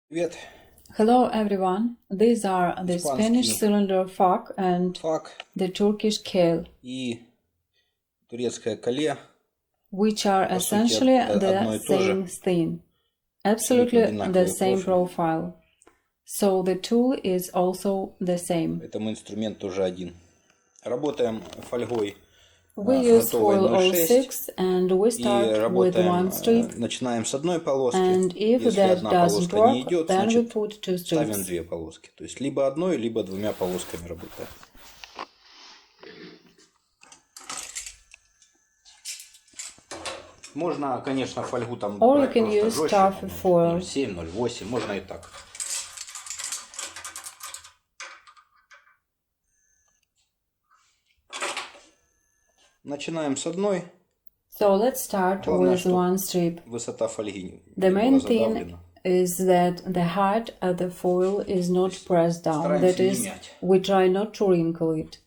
Привет. Hello everyone, these are the Spanish cylinder FAC and FAC the Turkish KALE, и турецкое кале, which are по сути, essentially одно the и то же, same thing, абсолютно absolutely the одинаковый same профиль. profile. So the tool is also the same. Поэтому инструмент тоже один. Работаем фольгой We use готовой foil 0,6 06 and we и start with one strip, начинаем с одной полоски. and if Если that одна doesn't полоска не work, идет, then we значит put two ставим strips. две полоски. То есть либо одной, либо двумя полосками работаем. Можно, конечно, фольгу там Or you брать can просто use жестче, tough foil. 0,7, 0,8, можно и так. Начинаем с одной. So let's start Главное, with one strip. Высота фольги The не main была thing задавлена. is that the height of the foil is not pressed down. That is, we try not to wrinkle it.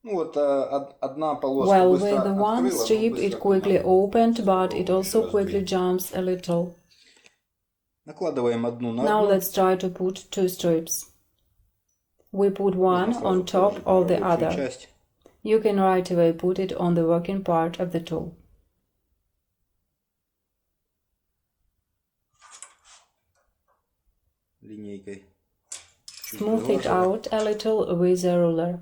Well, with the one strip it quickly opened, but it also quickly jumps a little. Now let's try to put two strips. We put one on top of the other. You can right away put it on the working part of the tool. Smooth it out a little with a ruler.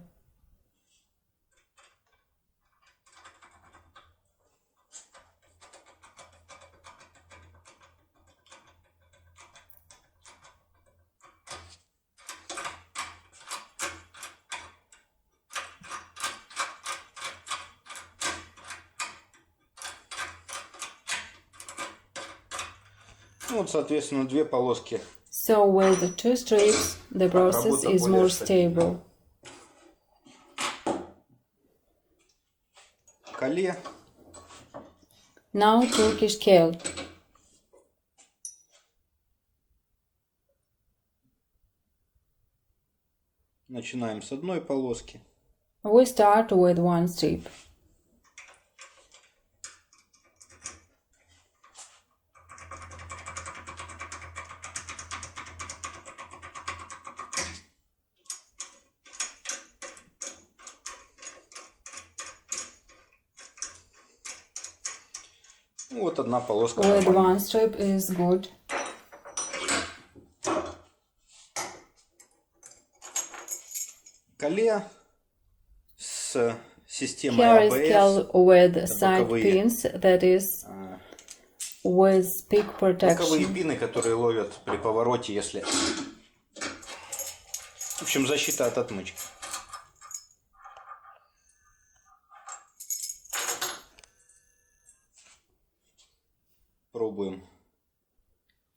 Соответственно, две полоски. So with two strips, the process is more stable. Кале. Now Turkish KALE. Начинаем с одной полоски. We start with one strip. Одна полоска. With one strip is good. Кале с системой Here is ABS. KALE with side pins, that is, with peak Боковые protection. пины, которые ловят при повороте, если... В общем, защита от отмычки. Пробуем.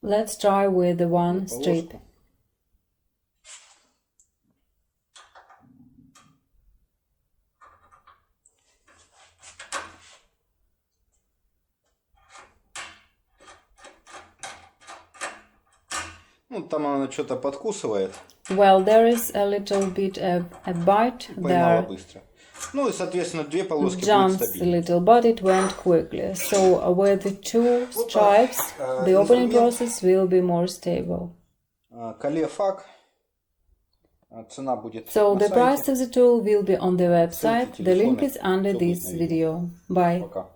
Let's try with the one strip. Там она что-то подкусывает. Well, there is a little bit of a bite Поймала there. быстро. И, соответственно, две полоски Jumps будет a стабильно. little, but it went quickly. So with the two stripes, the opening process will be more stable. Кале FAC. Цена будет So на the сайте. price of the tool will be on the website. Ссылки, The link телефоны, is under всё this будет на видео. video. Bye. Пока.